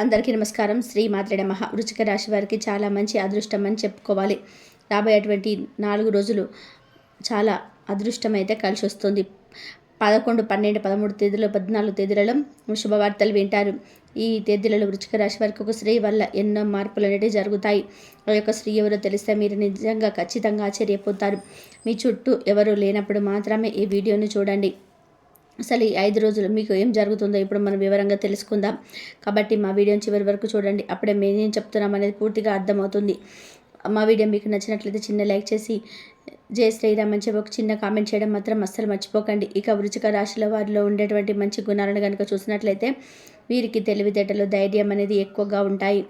అందరికీ నమస్కారం. శ్రీ మాత్రే నమః. వృశ్చిక రాశి వారికి చాలా మంచి అదృష్టం అని చెప్పుకోవాలి. రాబోయేటువంటి 4 రోజులు చాలా అదృష్టం అయితే కలిసి వస్తుంది. 11, 12, 13 తేదీలో 14 తేదీలలో శుభవార్తలు వింటారు. ఈ తేదీలలో వృశ్చిక రాశి వారికి ఒక స్త్రీ వల్ల ఎన్నో మార్పులు అనేవి జరుగుతాయి. ఆ యొక్క స్త్రీ ఎవరో తెలిస్తే మీరు నిజంగా ఖచ్చితంగా ఆశ్చర్యపోతారు. మీ చుట్టూ ఎవరు లేనప్పుడు మాత్రమే ఈ వీడియోని చూడండి. అసలు ఈ 5 రోజులు మీకు ఏం జరుగుతుందో ఇప్పుడు మనం వివరంగా తెలుసుకుందాం. కాబట్టి మా వీడియోని చివరి వరకు చూడండి. అప్పుడే మేమేం చెప్తున్నాం అనేది పూర్తిగా అర్థమవుతుంది. మా వీడియో మీకు నచ్చినట్లయితే చిన్న లైక్ చేసి జై శ్రీరామ్ అని చెప్పి ఒక చిన్న కామెంట్ చేయడం మాత్రం అస్సలు మర్చిపోకండి. ఇక వృశ్చిక రాశిల వారిలో ఉండేటువంటి మంచి గుణాలను కనుక చూసినట్లయితే వీరికి తెలివితేటలు, ధైర్యం అనేది ఎక్కువగా ఉంటాయి.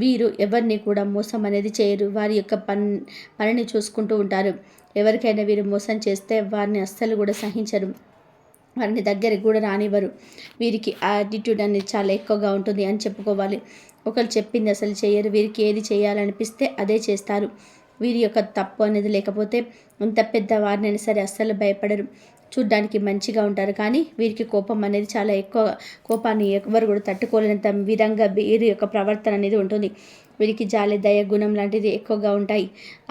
వీరు ఎవరిని కూడా మోసం అనేది చేయరు. వారి యొక్క పనిని చూసుకుంటూ ఉంటారు. ఎవరికైనా వీరు మోసం చేస్తే వారిని అస్సలు కూడా సహించరు. వారిని దగ్గరికి కూడా రానివ్వరు. వీరికి యాటిట్యూడ్ అనేది చాలా ఎక్కువగా ఉంటుంది అని చెప్పుకోవాలి. ఒకరు చెప్పింది అసలు చేయరు. వీరికి ఏది చేయాలనిపిస్తే అదే చేస్తారు. వీరి యొక్క తప్పు అనేది లేకపోతే ఎంత పెద్ద వారినైనా సరే అస్సలు భయపడరు. చూడ్డానికి మంచిగా ఉంటారు, కానీ వీరికి కోపం అనేది చాలా ఎక్కువ. కోపాన్ని ఎవరు కూడా తట్టుకోలేనంత విధంగా వీరి యొక్క ప్రవర్తన అనేది ఉంటుంది. వీరికి జాలి, దయ గుణం లాంటిది ఎక్కువగా ఉంటాయి.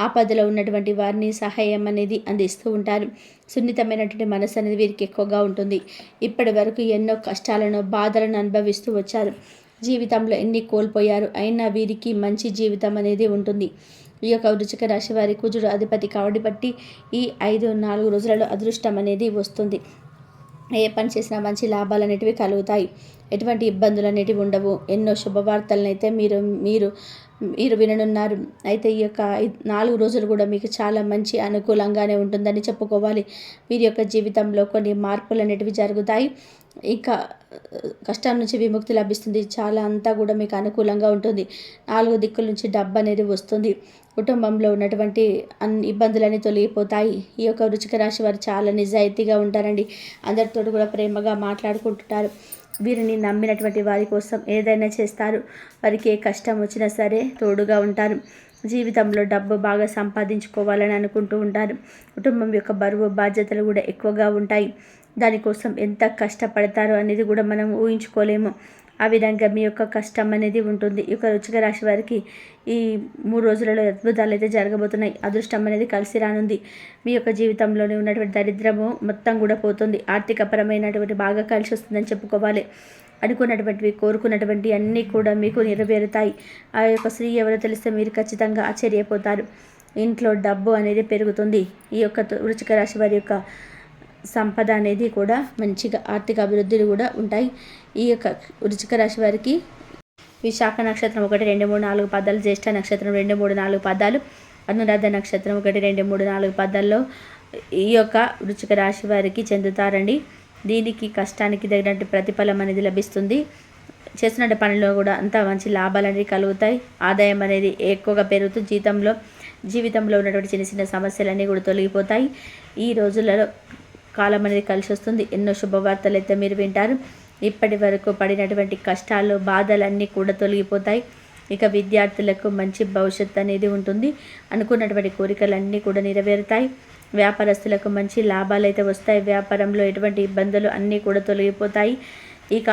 ఆపదలో ఉన్నటువంటి వారిని సహాయం అనేది అందిస్తూ ఉంటారు. సున్నితమైనటువంటి మనసు అనేది వీరికి ఎక్కువగా ఉంటుంది. ఇప్పటి వరకు ఎన్నో కష్టాలను, బాధలను అనుభవిస్తూ వచ్చారు. జీవితంలో ఎన్ని కోల్పోయారు, అయినా వీరికి మంచి జీవితం అనేది ఉంటుంది. ఈ యొక్క వృశ్చిక రాశి వారి కుజుడు అధిపతి కావడి బట్టి ఈ 4 రోజులలో అదృష్టం అనేది వస్తుంది. ఏ పని చేసినా మంచి లాభాలు అనేటివి కలుగుతాయి. ఎటువంటి ఇబ్బందులు అనేటివి ఉండవు. ఎన్నో శుభవార్తలను అయితే మీరు విననున్నారు. అయితే ఈ యొక్క 4 రోజులు కూడా మీకు చాలా మంచి అనుకూలంగానే ఉంటుందని చెప్పుకోవాలి. వీరి యొక్క జీవితంలో కొన్ని మార్పులు అనేటివి జరుగుతాయి. ఇంకా కష్టం నుంచి విముక్తి లభిస్తుంది. చాలా అంతా కూడా మీకు అనుకూలంగా ఉంటుంది. 4 దిక్కుల నుంచి డబ్బు అనేది వస్తుంది. కుటుంబంలో ఉన్నటువంటి అన్ని ఇబ్బందులన్నీ తొలగిపోతాయి. ఈ యొక్క వృశ్చిక రాశి వారు చాలా నిజాయితీగా ఉంటారండి. అందరితో కూడా ప్రేమగా మాట్లాడుకుంటుంటారు. వీరిని నమ్మినటువంటి వారి కోసం ఏదైనా చేస్తారు. వారికి ఏ కష్టం వచ్చినా సరే తోడుగా ఉంటారు. జీవితంలో డబ్బు బాగా సంపాదించుకోవాలని అనుకుంటూ ఉంటారు. కుటుంబం యొక్క బరువు, బాధ్యతలు కూడా ఎక్కువగా ఉంటాయి. దానికోసం ఎంత కష్టపడతారో అనేది కూడా మనం ఊహించుకోలేము. ఆ విధంగా మీ యొక్క కష్టం అనేది ఉంటుంది. ఈ యొక్క వృశ్చిక రాశి వారికి ఈ 3 రోజులలో అద్భుతాలు అయితే జరగబోతున్నాయి. అదృష్టం అనేది కలిసి రానుంది. మీ యొక్క జీవితంలోనే ఉన్నటువంటి దరిద్రము మొత్తం కూడా పోతుంది. ఆర్థికపరమైనటువంటి బాగా కలిసి వస్తుందని చెప్పుకోవాలి. అనుకున్నటువంటివి, కోరుకున్నటువంటి అన్నీ కూడా మీకు నెరవేరుతాయి. ఆ యొక్క స్త్రీ ఎవరో తెలిస్తే మీరు ఖచ్చితంగా ఆశ్చర్యపోతారు. ఇంట్లో డబ్బు అనేది పెరుగుతుంది. ఈ యొక్క వృశ్చిక రాశి వారి యొక్క సంపద అనేది కూడా మంచిగా ఆర్థిక అభివృద్ధులు కూడా ఉంటాయి. ఈ యొక్క వృశ్చిక రాశి వారికి విశాఖ నక్షత్రం 1, 2, 3, 4 పాదాలు, జ్యేష్ఠ నక్షత్రం 2, 3, 4 పాదాలు, అనురాధ నక్షత్రం 1, 2, 3, 4 పాదాల్లో ఈ యొక్క వృశ్చిక రాశి వారికి చెందుతారండి. దీనికి కష్టానికి తగినట్టు ప్రతిఫలం అనేది లభిస్తుంది. చేస్తున్న పనిలో కూడా అంతా మంచి లాభాలు అనేవి కలుగుతాయి. ఆదాయం అనేది ఎక్కువగా పెరుగుతూ జీవితంలో ఉన్నటువంటి చిన్న చిన్న సమస్యలన్నీ కూడా తొలగిపోతాయి. ఈ రోజులలో కాలం అనేది కలిసి వస్తుంది. ఎన్నో శుభవార్తలు అయితే మీరు వింటారు. ఇప్పటి వరకు పడినటువంటి కష్టాలు, బాధలన్నీ కూడా తొలగిపోతాయి. ఇక విద్యార్థులకు మంచి భవిష్యత్తు అనేది ఉంటుంది. అనుకున్నటువంటి కోరికలన్నీ కూడా నెరవేరుతాయి. వ్యాపారస్తులకు మంచి లాభాలు అయితే వస్తాయి. వ్యాపారంలో ఎటువంటి ఇబ్బందులు అన్నీ కూడా తొలగిపోతాయి. ఇక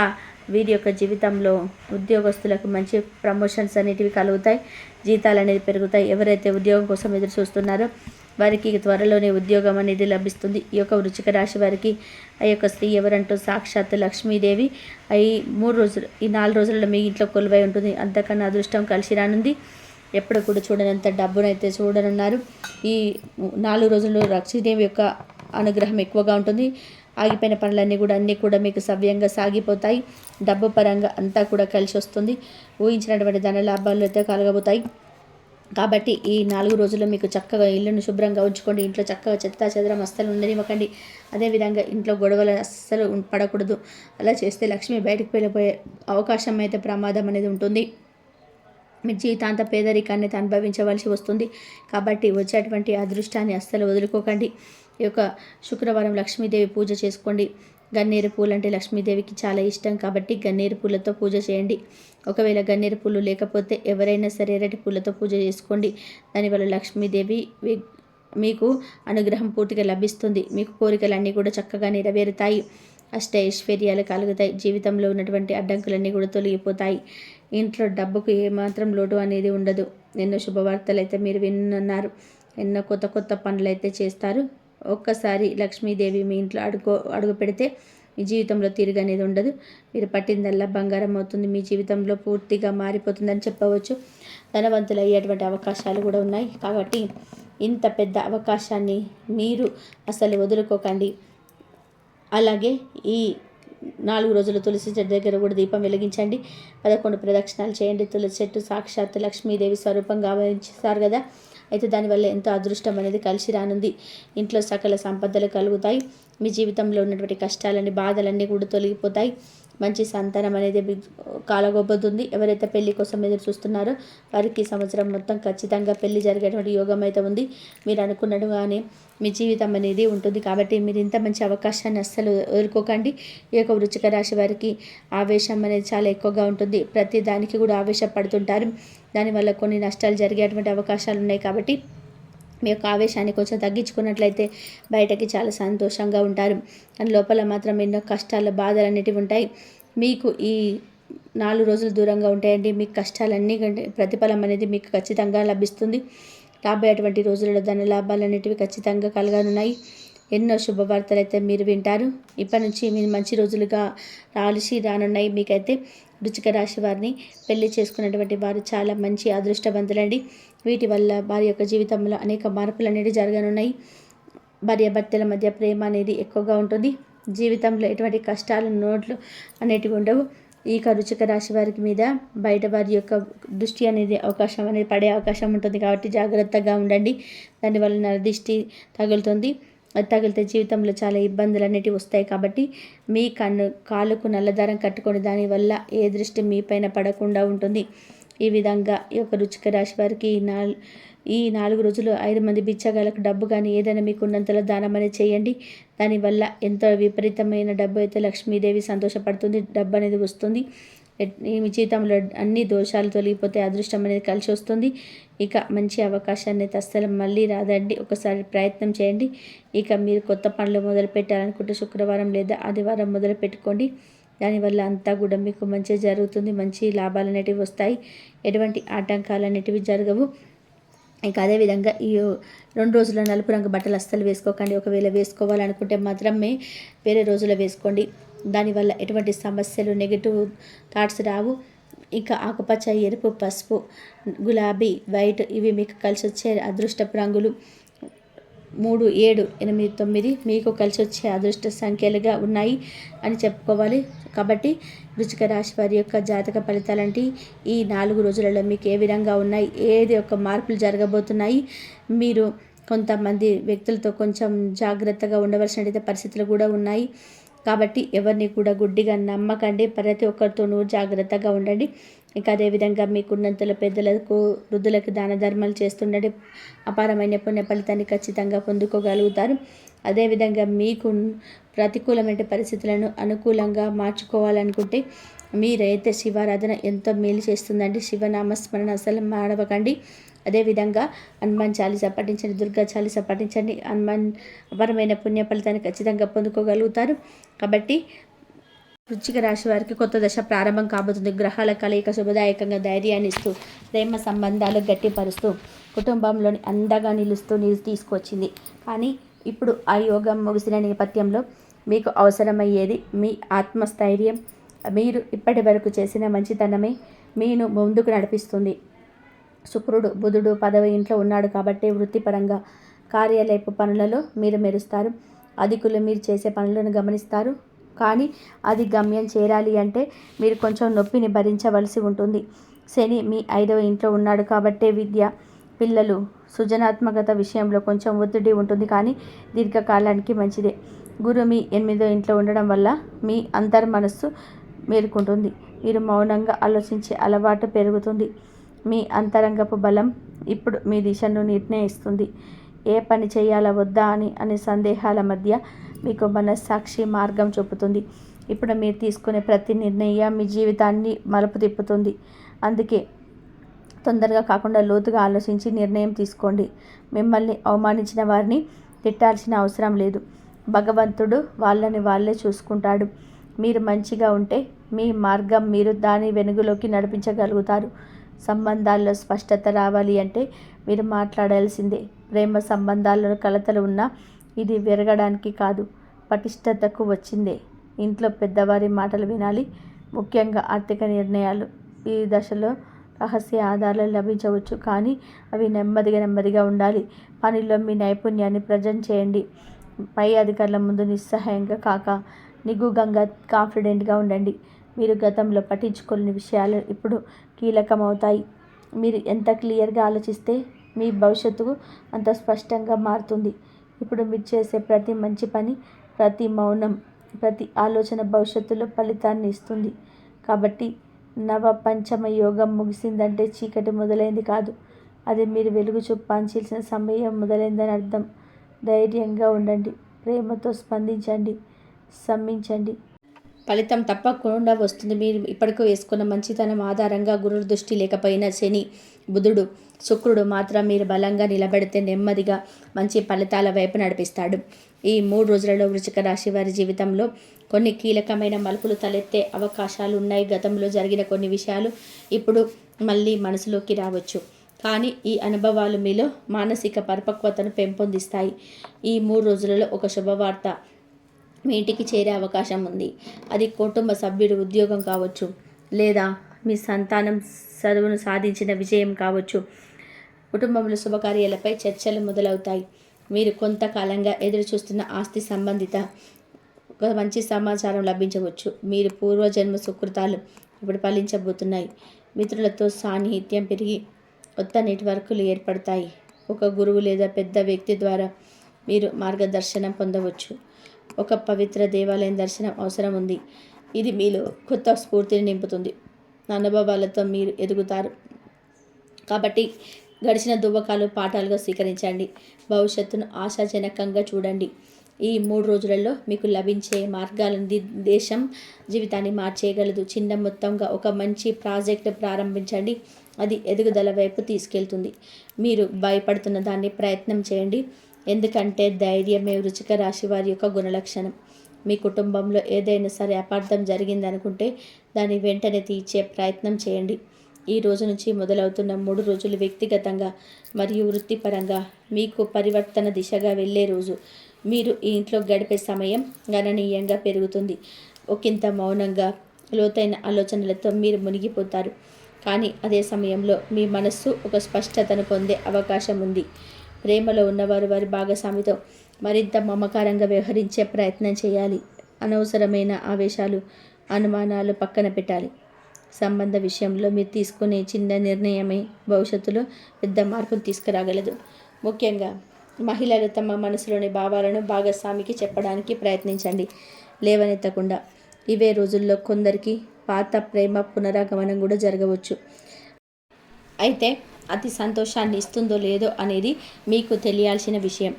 వీరి యొక్క జీవితంలో ఉద్యోగస్తులకు మంచి ప్రమోషన్స్ అనేటివి కలుగుతాయి. జీతాలు అనేది పెరుగుతాయి. ఎవరైతే ఉద్యోగం కోసం ఎదురు చూస్తున్నారో వారికి త్వరలోనే ఉద్యోగం అనేది లభిస్తుంది. ఈ యొక్క వృశ్చిక రాశి వారికి ఆ యొక్క స్త్రీ ఎవరంటూ సాక్షాత్ లక్ష్మీదేవి ఈ 4 రోజులలో మీ ఇంట్లో కొలువై ఉంటుంది. అంతకన్నా అదృష్టం కలిసి రానుంది. ఎప్పుడు కూడా చూడనంత డబ్బునైతే చూడనున్నారు. ఈ 4 రోజుల్లో లక్ష్మీదేవి యొక్క అనుగ్రహం ఎక్కువగా ఉంటుంది. ఆగిపోయిన పనులన్నీ కూడా మీకు సవ్యంగా సాగిపోతాయి. డబ్బు పరంగా అంతా కూడా కలిసి వస్తుంది. ఊహించినటువంటి ధన లాభాలు అయితే కలగబోతాయి. కాబట్టి ఈ 4 రోజుల్లో మీకు చక్కగా ఇల్లును శుభ్రంగా ఉంచుకోండి. ఇంట్లో చక్కగా చెత్త చెదరం అస్సలు ఉండనివ్వకండి. అదేవిధంగా ఇంట్లో గొడవలు అస్సలు పడకూడదు. అలా చేస్తే లక్ష్మి బయటకు వెళ్ళిపోయే అవకాశం అయితే ప్రమాదం అనేది ఉంటుంది. మీ జీవితాంత పేదరికాన్ని అనుభవించవలసి వస్తుంది. కాబట్టి వచ్చేటువంటి అదృష్టాన్ని అస్సలు వదులుకోకండి. ఈ యొక్క శుక్రవారం లక్ష్మీదేవి పూజ చేసుకోండి. గన్నేరు పూలు అంటే లక్ష్మీదేవికి చాలా ఇష్టం, కాబట్టి గన్నేరు పూలతో పూజ చేయండి. ఒకవేళ గన్నేరు పూలు లేకపోతే ఎవరైనా సరే ఎర్రటి పూలతో పూజ చేసుకోండి. దానివల్ల లక్ష్మీదేవి మీకు అనుగ్రహం పూర్తిగా లభిస్తుంది. మీకు కోరికలన్నీ కూడా చక్కగా నెరవేరుతాయి. అష్టైశ్వర్యాలు కలుగుతాయి. జీవితంలో ఉన్నటువంటి అడ్డంకులన్నీ కూడా తొలగిపోతాయి. ఇంట్లో డబ్బుకు ఏమాత్రం లోటు అనేది ఉండదు. ఎన్నో శుభవార్తలు అయితే మీరు విన్నారు. ఎన్నో కొత్త కొత్త పనులు అయితే చేస్తారు. ఒక్కసారి లక్ష్మీదేవి మీ ఇంట్లో అడుగు పెడితే మీ జీవితంలో తిరిగి అనేది ఉండదు. మీరు పట్టిందల్లా బంగారం అవుతుంది. మీ జీవితంలో పూర్తిగా మారిపోతుందని చెప్పవచ్చు. ధనవంతులు అయ్యేటువంటి అవకాశాలు కూడా ఉన్నాయి. కాబట్టి ఇంత పెద్ద అవకాశాన్ని మీరు అసలు వదులుకోకండి. అలాగే ఈ 4 రోజులు తులసి చెట్టు దగ్గర కూడా దీపం వెలిగించండి. 11 ప్రదక్షిణాలు చేయండి. తులసి చెట్టు సాక్షాత్ లక్ష్మీదేవి స్వరూపంగా ఆవరించారు కదా. అయితే దానివల్ల ఎంతో అదృష్టం అనేది కలిసి రానుంది. ఇంట్లో సకల సంపదలు కలుగుతాయి. మీ జీవితంలో ఉన్నటువంటి కష్టాలన్నీ బాధలన్నీ కూడా తొలగిపోతాయి. మంచి సంతానం అనేది కాలగొబ్బతుంది. ఎవరైతే పెళ్లి కోసం ఎదురు చూస్తున్నారో వారికి సంవత్సరం మొత్తం ఖచ్చితంగా పెళ్లి జరిగేటువంటి యోగం అయితే ఉంది. మీరు అనుకున్నట్టుగానే మీ జీవితం అనేది ఉంటుంది. కాబట్టి మీరు ఇంత మంచి అవకాశాన్ని అస్సలు వదులుకోకండి. ఈ యొక్క వృశ్చిక రాశి వారికి ఆవేశం అనేది చాలా ఎక్కువగా ఉంటుంది. ప్రతి దానికి కూడా ఆవేశపడుతుంటారు. దానివల్ల కొన్ని నష్టాలు జరిగేటువంటి అవకాశాలు ఉన్నాయి. కాబట్టి మీ యొక్క ఆవేశాన్ని కొంచెం తగ్గించుకున్నట్లయితే బయటకి చాలా సంతోషంగా ఉంటారు. కానీ లోపల మాత్రం ఎన్నో కష్టాలు బాధలు అనేటివి ఉంటాయి. మీకు ఈ 4 రోజులు దూరంగా ఉంటాయండి. మీ కష్టాలన్నీ కంటే ప్రతిఫలం అనేది మీకు ఖచ్చితంగా లభిస్తుంది. రాబోయేటువంటి రోజులలో ధన లాభాలు అనేటివి ఖచ్చితంగా కలగనున్నాయి. ఎన్నో శుభవార్తలు అయితే మీరు వింటారు. ఇప్పటి నుంచి మీరు మంచి రోజులుగా రానున్నాయి. మీకైతే వృశ్చిక రాశి వారిని పెళ్లి చేసుకున్నటువంటి వారు చాలా మంచి అదృష్టవంతులండి. వీటి వల్ల వారి యొక్క జీవితంలో అనేక మార్పులు అనేవి జరగనున్నాయి. భార్యాభర్తల మధ్య ప్రేమ అనేది ఎక్కువగా ఉంటుంది. జీవితంలో ఎటువంటి కష్టాలు నోట్లు అనేటివి ఉండవు. ఈ వృశ్చిక రాశి వారికి మీద బయట వారి యొక్క దృష్టి అనేది అవకాశం అనేది పడే అవకాశం ఉంటుంది. కాబట్టి జాగ్రత్తగా ఉండండి. దానివల్ల నరదిష్టి తగులుతుంది. అది తగిలితే జీవితంలో చాలా ఇబ్బందులు అనేటివి వస్తాయి. కాబట్టి మీ కాళ్ళకు నల్లదారం కట్టుకొని దానివల్ల ఏ దృష్టి మీ పైన పడకుండా ఉంటుంది. ఈ విధంగా ఈ యొక్క వృశ్చిక రాశి వారికి ఈ 4 రోజులు 5 మంది బిచ్చగాళ్ళకు డబ్బు కానీ ఏదైనా మీకు ఉన్నంతలో దానం అనేది చేయండి. దానివల్ల ఎంతో విపరీతమైన డబ్బు అయితే లక్ష్మీదేవి సంతోషపడుతుంది. డబ్బు అనేది వస్తుంది. మీ జీవితంలో అన్ని దోషాలు తొలగిపోతే అదృష్టం అనేది కలిసి వస్తుంది. ఇక మంచి అవకాశాన్ని అయితే అస్సలు మళ్ళీ రాదండి. ఒకసారి ప్రయత్నం చేయండి. ఇక మీరు కొత్త పనులు మొదలు పెట్టాలనుకుంటే శుక్రవారం లేదా ఆదివారం మొదలు పెట్టుకోండి. దానివల్ల అంతా కూడా మీకు మంచి జరుగుతుంది. మంచి లాభాలు అనేటివి వస్తాయి. ఎటువంటి ఆటంకాలు అనేటివి జరగవు. ఇక అదేవిధంగా ఈ 2 రోజుల నలుపు రంగు బట్టలు అస్సలు వేసుకోకండి. ఒకవేళ వేసుకోవాలనుకుంటే మాత్రమే వేరే రోజుల్లో వేసుకోండి. దానివల్ల ఎటువంటి సమస్యలు నెగిటివ్ థాట్స్ రావు. ఇంకా ఆకుపచ్చ, ఎరుపు, పసుపు, గులాబీ, వైట్ ఇవి మీకు కలిసి వచ్చే అదృష్టపు రంగులు. 3, 7, 8, 9 మీకు కలిసి వచ్చే అదృష్ట సంఖ్యలుగా ఉన్నాయి అని చెప్పుకోవాలి. కాబట్టి వృశ్చిక రాశి వారి యొక్క జాతక ఫలితాలంటే ఈ 4 రోజులలో మీకు ఏ విధంగా ఉన్నాయి, ఏది యొక్క మార్పులు జరగబోతున్నాయి. మీరు కొంతమంది వ్యక్తులతో కొంచెం జాగ్రత్తగా ఉండవలసిన పరిస్థితులు కూడా ఉన్నాయి. కాబట్టి ఎవరిని కూడా గుడ్డిగా నమ్మకండి. ప్రతి ఒక్కరితోనూ జాగ్రత్తగా ఉండండి. ఇంకా అదేవిధంగా మీకున్నంతలో పెద్దలకు, వృద్ధులకు దాన ధర్మాలు చేస్తుండండి. అపారమైన పుణ్య ఫలితాన్ని ఖచ్చితంగా పొందుకోగలుగుతారు. అదేవిధంగా మీకు ప్రతికూలమైన పరిస్థితులను అనుకూలంగా మార్చుకోవాలనుకుంటే మీరైతే శివారాధన ఎంతో మేలు చేస్తుందండి. శివనామస్మరణ అసలు మాడవకండి. అదేవిధంగా హనుమాన్ చాలీసా పఠించండి, దుర్గా చాలీసా పఠించండి. హనుమాన్ అపరమైన పుణ్య ఫలితాన్ని ఖచ్చితంగా పొందుకోగలుగుతారు. కాబట్టి వృశ్చిక రాశి వారికి కొత్త దశ ప్రారంభం కాబోతుంది. గ్రహాల కలయిక శుభదాయకంగా ధైర్యాన్ని ఇస్తూ, ప్రేమ సంబంధాలు గట్టిపరుస్తూ, కుటుంబంలోని అండగా నిలుస్తూ తీసుకొచ్చింది. కానీ ఇప్పుడు ఆ యోగం ముగిసిన నేపథ్యంలో మీకు అవసరమయ్యేది మీ ఆత్మస్థైర్యం. మీరు ఇప్పటి వరకు చేసిన మంచితనమే మీను ముందుకు నడిపిస్తుంది. శుక్రుడు, బుధుడు 10వ ఇంట్లో ఉన్నాడు కాబట్టి వృత్తిపరంగా కార్యాలయపు పనులలో మీరు మెరుస్తారు. అధికులు మీరు చేసే పనులను గమనిస్తారు. కానీ అది గమ్యం చేరాలి అంటే మీరు కొంచెం నొప్పిని భరించవలసి ఉంటుంది. శని మీ 5వ ఇంట్లో ఉన్నాడు కాబట్టి విద్య, పిల్లలు, సృజనాత్మకత విషయంలో కొంచెం ఒత్తిడి ఉంటుంది. కానీ దీర్ఘకాలానికి మంచిదే. గురు మీ 8వ ఇంట్లో ఉండడం వల్ల మీ అంతర్మనస్సు మేలుకుంటుంది. మీరు మౌనంగా ఆలోచించే అలవాటు పెరుగుతుంది. మీ అంతరంగపు బలం ఇప్పుడు మీ దిశను నిర్ణయిస్తుంది. ఏ పని చేయాలా వద్దా అనే సందేహాల మధ్య మీకు మనస్సాక్షి మార్గం చూపుతుంది. ఇప్పుడు మీరు తీసుకునే ప్రతి నిర్ణయం మీ జీవితాన్ని మలుపు తిప్పుతుంది. అందుకే తొందరగా కాకుండా లోతుగా ఆలోచించి నిర్ణయం తీసుకోండి. మిమ్మల్ని అవమానించిన వారిని తిట్టాల్సిన అవసరం లేదు. భగవంతుడు వాళ్ళని వాళ్ళే చూసుకుంటాడు. మీరు మంచిగా ఉంటే మీ మార్గం మీరు దాని వెనుగులోకి నడిపించగలుగుతారు. సంబంధాల్లో స్పష్టత రావాలి అంటే మీరు మాట్లాడాల్సిందే. ప్రేమ సంబంధాల్లో కలతలు ఉన్నా ఇది విరగడానికి కాదు, పటిష్టతకు వచ్చిందే. ఇంట్లో పెద్దవారి మాటలు వినాలి, ముఖ్యంగా ఆర్థిక నిర్ణయాలు. ఈ దశలో రహస్య ఆధారాలు లభించవచ్చు, కానీ అవి నెమ్మదిగా ఉండాలి. పనిలో మీ నైపుణ్యాన్ని ప్రజెంట్ చేయండి. పై అధికారుల ముందు నిస్సహాయంగా కాక నిగూఢంగా కాన్ఫిడెంట్గా ఉండండి. మీరు గతంలో పట్టించుకోలేని విషయాలు ఇప్పుడు కీలకమవుతాయి. మీరు ఎంత క్లియర్గా ఆలోచిస్తే మీ భవిష్యత్తుకు అంత స్పష్టంగా మారుతుంది. ఇప్పుడు మీరు చేసే ప్రతి మంచి పని, ప్రతి మౌనం, ప్రతి ఆలోచన భవిష్యత్తులో ఫలితాన్ని ఇస్తుంది. కాబట్టి నవ పంచమ యోగం ముగిసిందంటే చీకటి మొదలైంది కాదు, అది మీరు వెలుగు చూపాల్సిన సమయం మొదలైందని అర్థం. ధైర్యంగా ఉండండి, ప్రేమతో స్పందించండి, సమ్మించండి. ఫలితం తప్పకుండా వస్తుంది. మీరు ఇప్పటికూ వేసుకున్న మంచితనం ఆధారంగా గురువు దృష్టి లేకపోయినా శని, బుధుడు, శుక్రుడు మాత్రం మీరు బలంగా నిలబడితే నెమ్మదిగా మంచి ఫలితాల వైపు నడిపిస్తాడు. ఈ 3 రోజులలో వృశ్చిక రాశి వారి జీవితంలో కొన్ని కీలకమైన మలుపులు తలెత్తే అవకాశాలు ఉన్నాయి. గతంలో జరిగిన కొన్ని విషయాలు ఇప్పుడు మళ్ళీ మనసులోకి రావచ్చు, కానీ ఈ అనుభవాలు మీలో మానసిక పరిపక్వతను పెంపొందిస్తాయి. ఈ 3 రోజులలో ఒక శుభవార్త మీ ఇంటికి చేరే అవకాశం ఉంది. అది కుటుంబ సభ్యుడు ఉద్యోగం కావచ్చు, లేదా మీ సంతానం చదువును సాధించిన విజయం కావచ్చు. కుటుంబంలో శుభకార్యాలపై చర్చలు మొదలవుతాయి. మీరు కొంతకాలంగా ఎదురు చూస్తున్న ఆస్తి సంబంధిత ఒక మంచి సమాచారం లభించవచ్చు. మీరు పూర్వజన్మ సుకృతాలు ఇప్పుడు ఫలించబోతున్నాయి. మిత్రులతో సాన్నిహిత్యం పెరిగి కొత్త నెట్వర్క్లు ఏర్పడతాయి. ఒక గురువు లేదా పెద్ద వ్యక్తి ద్వారా మీరు మార్గదర్శనం పొందవచ్చు. ఒక పవిత్ర దేవాలయం దర్శనం అవసరం ఉంది. ఇది మీలో కొత్త స్ఫూర్తిని నింపుతుంది. అనుభవాలతో మీరు ఎదుగుతారు. కాబట్టి గడిచిన దువ్వకాలు పాఠాలుగా స్వీకరించండి. భవిష్యత్తును ఆశాజనకంగా చూడండి. ఈ 3 రోజులలో మీకు లభించే మార్గాలను దేశం జీవితాన్ని మార్చేయగలదు. చిన్న మొత్తంగా ఒక మంచి ప్రాజెక్టు ప్రారంభించండి. అది ఎదుగుదల వైపు తీసుకెళ్తుంది. మీరు భయపడుతున్న దాన్ని ప్రయత్నం చేయండి, ఎందుకంటే ధైర్యమే వృశ్చిక రాశి వారి యొక్క గుణలక్షణం. మీ కుటుంబంలో ఏదైనా సరే అపార్థం జరిగిందనుకుంటే దాన్ని వెంటనే తీర్చే ప్రయత్నం చేయండి. ఈ రోజు నుంచి మొదలవుతున్న 3 రోజులు వ్యక్తిగతంగా మరియు వృత్తిపరంగా మీకు పరివర్తన దిశగా వెళ్ళే రోజు. మీరు ఈ ఇంట్లో గడిపే సమయం గణనీయంగా పెరుగుతుంది. ఒకంత మౌనంగా లోతైన ఆలోచనలతో మీరు మునిగిపోతారు, కానీ అదే సమయంలో మీ మనస్సు ఒక స్పష్టతను పొందే అవకాశం ఉంది. ప్రేమలో ఉన్నవారు వారి భాగస్వామితో మరింత మమకారంగా వ్యవహరించే ప్రయత్నం చేయాలి. అనవసరమైన ఆవేశాలు, అనుమానాలు పక్కన పెట్టాలి. సంబంధ విషయంలో మీరు తీసుకునే చిన్న నిర్ణయమే భవిష్యత్తులో పెద్ద మార్పును తీసుకురాగలదు. ముఖ్యంగా మహిళలు తమ మనసులోని భావాలను భాగస్వామికి చెప్పడానికి ప్రయత్నించండి, లేవనెత్తకుండా. ఇవే రోజుల్లో కొందరికి పాత ప్రేమ పునరాగమనం కూడా జరగవచ్చు. అయితే అది సంతోషాన్ని ఇస్తుందో లేదో అనేది మీకు తెలియాల్సిన విషయం.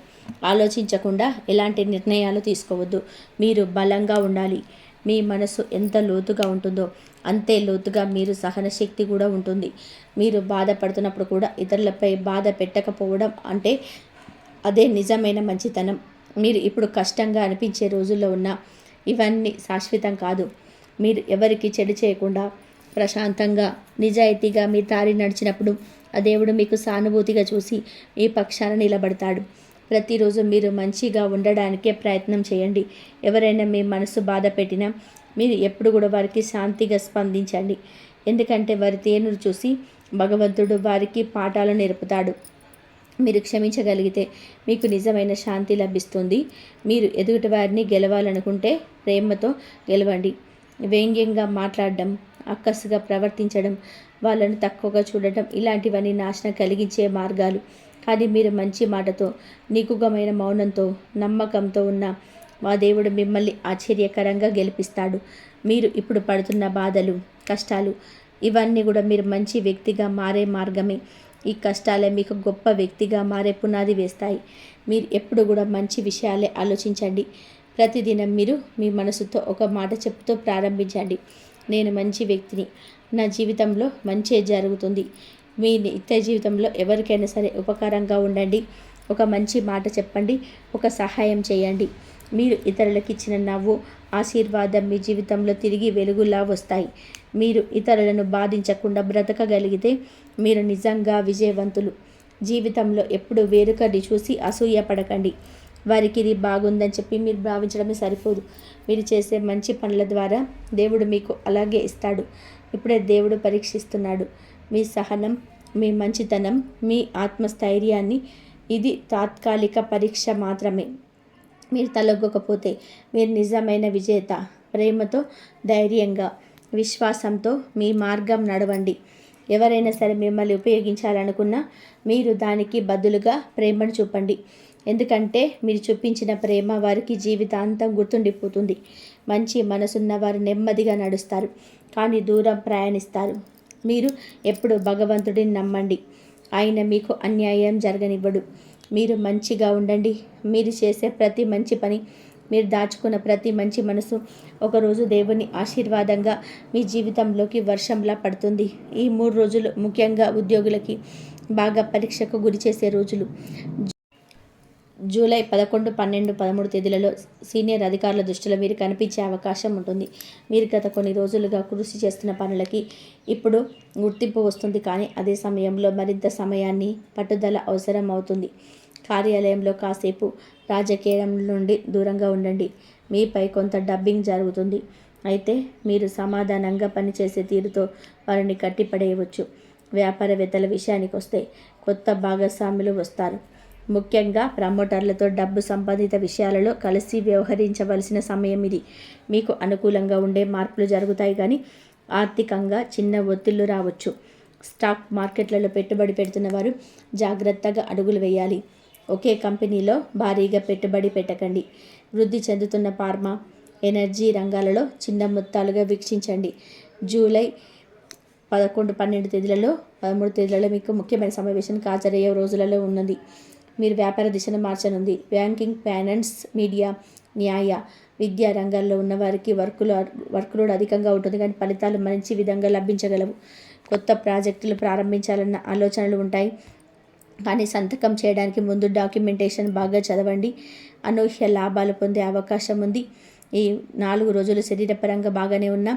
ఆలోచించకుండా ఎలాంటి నిర్ణయాలు తీసుకోవద్దు. మీరు బలంగా ఉండాలి. మీ మనసు ఎంత లోతుగా ఉంటుందో అంతే లోతుగా మీరు సహనశక్తి కూడా ఉంటుంది. మీరు బాధపడుతున్నప్పుడు కూడా ఇతరులపై బాధ పెట్టకపోవడం అంటే అదే నిజమైన మంచితనం. మీరు ఇప్పుడు కష్టంగా అనిపించే రోజుల్లో ఉన్న ఇవన్నీ శాశ్వతం కాదు. మీరు ఎవరికి చెడు చేయకుండా ప్రశాంతంగా నిజాయితీగా మీ దారి నడిచినప్పుడు ఆ దేవుడు మీకు సానుభూతిగా చూసి మీ పక్షాన నిలబడతాడు. ప్రతిరోజు మీరు మంచిగా ఉండడానికే ప్రయత్నం చేయండి. ఎవరైనా మీ మనసు బాధ పెట్టినా మీరు ఎప్పుడు కూడా వారికి శాంతిగా స్పందించండి, ఎందుకంటే వారి తేనును చూసి భగవంతుడు వారికి పాఠాలు నేర్పుతాడు. మీరు క్షమించగలిగితే మీకు నిజమైన శాంతి లభిస్తుంది. మీరు ఎదుటి వారిని గెలవాలనుకుంటే ప్రేమతో గెలవండి. వ్యంగ్యంగా మాట్లాడడం, అక్కసుగా ప్రవర్తించడం, వాళ్ళను తక్కువగా చూడటం ఇలాంటివన్నీ నాశనం కలిగించే మార్గాలు. కానీ మీరు మంచి మాటతో, నికుగమైన మౌనంతో, నమ్మకంతో ఉన్న మా దేవుడు మిమ్మల్ని ఆశ్చర్యకరంగా గెలిపిస్తాడు. మీరు ఇప్పుడు పడుతున్న బాధలు, కష్టాలు ఇవన్నీ కూడా మీరు మంచి వ్యక్తిగా మారే మార్గమే. ఈ కష్టాలే మీకు గొప్ప వ్యక్తిగా మారే పునాది వేస్తాయి. మీరు ఎప్పుడు కూడా మంచి విషయాలే ఆలోచించండి. ప్రతిదినం మీరు మీ మనసుతో ఒక మాట చెప్తూ ప్రారంభించండి. నేను మంచి వ్యక్తిని, నా జీవితంలో మంచి జరుగుతుంది. మీ నిత్య జీవితంలో ఎవరికైనా సరే ఉపకారంగా ఉండండి. ఒక మంచి మాట చెప్పండి, ఒక సహాయం చేయండి. మీరు ఇతరులకు ఇచ్చిన నవ్వు, ఆశీర్వాదం మీ జీవితంలో తిరిగి వెలుగులా వస్తాయి. మీరు ఇతరులను బాధించకుండా బ్రతకగలిగితే మీరు నిజంగా విజయవంతులు. జీవితంలో ఎప్పుడు వేరొకరిని చూసి అసూయపడకండి. వారికి ఇది బాగుందని చెప్పి మీరు భావించడమే సరిపోదు. మీరు చేసే మంచి పనుల ద్వారా దేవుడు మీకు అలాగే ఇస్తాడు. ఇప్పుడే దేవుడు పరీక్షిస్తున్నాడు మీ సహనం, మీ మంచితనం, మీ ఆత్మస్థైర్యాన్ని. ఇది తాత్కాలిక పరీక్ష మాత్రమే. మీరు తలొగ్గకపోతే మీరు నిజమైన విజేత. ప్రేమతో, ధైర్యంగా, విశ్వాసంతో మీ మార్గం నడవండి. ఎవరైనా సరే మిమ్మల్ని ఉపయోగించాలనుకున్నా మీరు దానికి బదులుగా ప్రేమను చూపండి. ఎందుకంటే మీరు చూపించిన ప్రేమ వారికి జీవితాంతం గుర్తుండిపోతుంది. మంచి మనసున్న వారు నెమ్మదిగా నడుస్తారు, కానీ దూరం ప్రయాణిస్తారు. మీరు ఎప్పుడు భగవంతుడిని నమ్మండి. ఆయన మీకు అన్యాయం జరగనివ్వడు. మీరు మంచిగా ఉండండి. మీరు చేసే ప్రతి మంచి పని, మీరు దాచుకున్న ప్రతి మంచి మనసు ఒకరోజు దేవుని ఆశీర్వాదంగా మీ జీవితంలోకి వర్షంలా పడుతుంది. ఈ 3 రోజులు ముఖ్యంగా ఉద్యోగులకి బాగా పరీక్షకు గురి చేసే రోజులు. జూలై 11, 12, 13 తేదీలలో సీనియర్ అధికారుల దృష్టిలో మీరు కనిపించే అవకాశం ఉంటుంది. మీరు గత కొన్ని రోజులుగా కృషి చేస్తున్న పనులకి ఇప్పుడు గుర్తింపు వస్తుంది, కానీ అదే సమయంలో మరింత సమయాన్ని, పట్టుదల అవసరం అవుతుంది. కార్యాలయంలో కాసేపు రాజకీయం నుండి దూరంగా ఉండండి. మీపై కొంత డబ్బింగ్ జరుగుతుంది, అయితే మీరు సమాధానంగా పనిచేసే తీరుతో వారిని కట్టిపడేయవచ్చు. వ్యాపారవేత్తల విషయానికి వస్తే కొత్త భాగస్వాములు వస్తారు. ముఖ్యంగా ప్రమోటర్లతో డబ్బు సంబంధిత విషయాలలో కలిసి వ్యవహరించవలసిన సమయం ఇది. మీకు అనుకూలంగా ఉండే మార్పులు జరుగుతాయి, కానీ ఆర్థికంగా చిన్న ఒత్తిళ్లు రావచ్చు. స్టాక్ మార్కెట్లలో పెట్టుబడి పెడుతున్న వారు జాగ్రత్తగా అడుగులు వేయాలి. ఒకే కంపెనీలో భారీగా పెట్టుబడి పెట్టకండి. వృద్ధి చెందుతున్న ఫార్మా, ఎనర్జీ రంగాలలో చిన్న మొత్తాలుగా వీక్షించండి. జూలై 11, 12 తేదీలలో 13 తేదీలలో మీకు ముఖ్యమైన సమావేశానికి హాజరయ్యే రోజులలో ఉన్నది. మీరు వ్యాపార దిశను మార్చనుంది. బ్యాంకింగ్, ఫైనాన్స్, మీడియా, న్యాయ, విద్యా రంగాల్లో ఉన్న వారికి వర్క్లోడ్ అధికంగా ఉంటుంది, కానీ ఫలితాలు మంచి విధంగా లభించగలవు. కొత్త ప్రాజెక్టులు ప్రారంభించాలన్న ఆలోచనలు ఉంటాయి, కానీ సంతకం చేయడానికి ముందు డాక్యుమెంటేషన్ బాగా చదవండి. అనూహ్య లాభాలు పొందే అవకాశం ఉంది. ఈ 4 రోజులు శరీరపరంగా బాగానే ఉన్న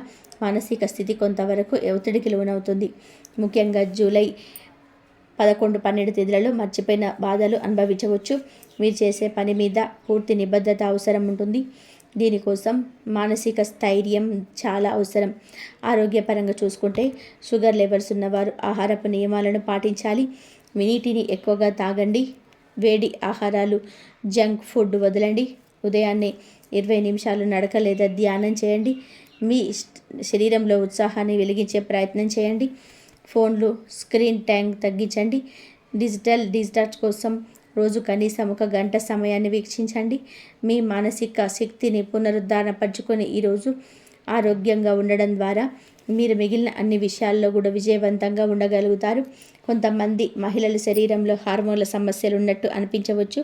మానసిక స్థితి కొంతవరకు ఒత్తిడికి లోనవుతుంది. ముఖ్యంగా జూలై 11, 12 తేదీలలో మర్చిపోయిన బాధలు అనుభవించవచ్చు. మీరు చేసే పని మీద పూర్తి నిబద్ధత అవసరం ఉంటుంది. దీనికోసం మానసిక స్థైర్యం చాలా అవసరం. ఆరోగ్యపరంగా చూసుకుంటే షుగర్ లెవెల్స్ ఉన్నవారు ఆహారపు నియమాలను పాటించాలి. నీటిని ఎక్కువగా తాగండి. వేడి ఆహారాలు, జంక్ ఫుడ్ వదలండి. ఉదయాన్నే 20 నిమిషాలు నడక లేదా ధ్యానం చేయండి. మీ శరీరంలో ఉత్సాహాన్ని వెలిగించే ప్రయత్నం చేయండి. ఫోన్లు, స్క్రీన్ టైం తగ్గించండి. డిజిటల్ డిటాక్స్ కోసం రోజు కనీసం 1 గంట సమయాన్ని వీక్షించండి. మీ మానసిక శక్తిని పునరుద్ధరణపరుచుకొని ఈరోజు ఆరోగ్యంగా ఉండడం ద్వారా మీరు మిగిలిన అన్ని విషయాల్లో కూడా విజయవంతంగా ఉండగలుగుతారు. కొంతమంది మహిళల శరీరంలో హార్మోన్ల సమస్యలు ఉన్నట్టు అనిపించవచ్చు,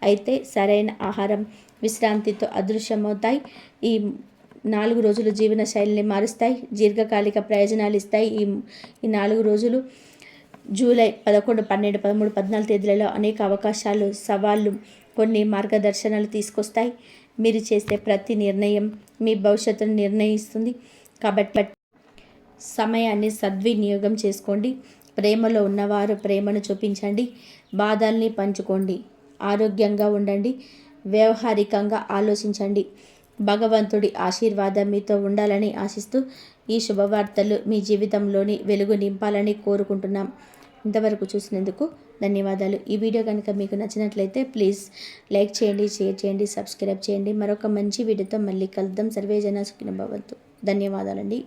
అయితే సరైన ఆహారం, విశ్రాంతితో అదృశ్యమవుతాయి. ఈ 4 రోజులు జీవన శైలిని మారుస్తాయి, దీర్ఘకాలిక ప్రయోజనాలు ఇస్తాయి. ఈ 4 రోజులు జూలై 11, 12, 13, 14 తేదీలలో అనేక అవకాశాలు, సవాళ్ళు, కొన్ని మార్గదర్శనాలు తీసుకొస్తాయి. మీరు చేసే ప్రతి నిర్ణయం మీ భవిష్యత్తును నిర్ణయిస్తుంది. కాబట్టి సమయాన్ని సద్వినియోగం చేసుకోండి. ప్రేమలో ఉన్నవారు ప్రేమను చూపించండి. బాధల్ని పంచుకోండి. ఆరోగ్యంగా ఉండండి. వ్యవహారికంగా ఆలోచించండి. భగవంతుడి ఆశీర్వాదం మీతో ఉండాలని ఆశిస్తూ ఈ శుభవార్తలు మీ జీవితంలోని వెలుగు నింపాలని కోరుకుంటున్నాం. ఇంతవరకు చూసినందుకు ధన్యవాదాలు. ఈ వీడియో కనుక మీకు నచ్చినట్లయితే ప్లీజ్ లైక్ చేయండి, షేర్ చేయండి, సబ్స్క్రైబ్ చేయండి. మరొక మంచి వీడియోతో మళ్ళీ కలుద్దాం. సర్వే జన సుఖినో భవంతు. ధన్యవాదాలండి.